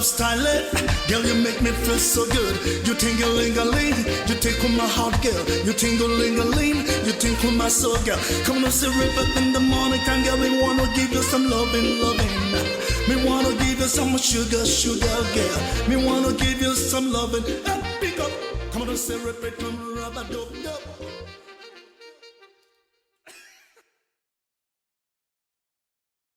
Style it, girl, you make me feel so good. You tingle-ling-a-ling, you tinkle my heart, girl. You tingle-ling-a-ling, you tinkle my soul, girl. Come on, say rip it in the morning time, girl. We wanna give you some loving, loving. Me wanna give you some sugar, sugar, girl. Me wanna give you some loving. Pick up, come on, say rip it, come rub-a-dub-dub.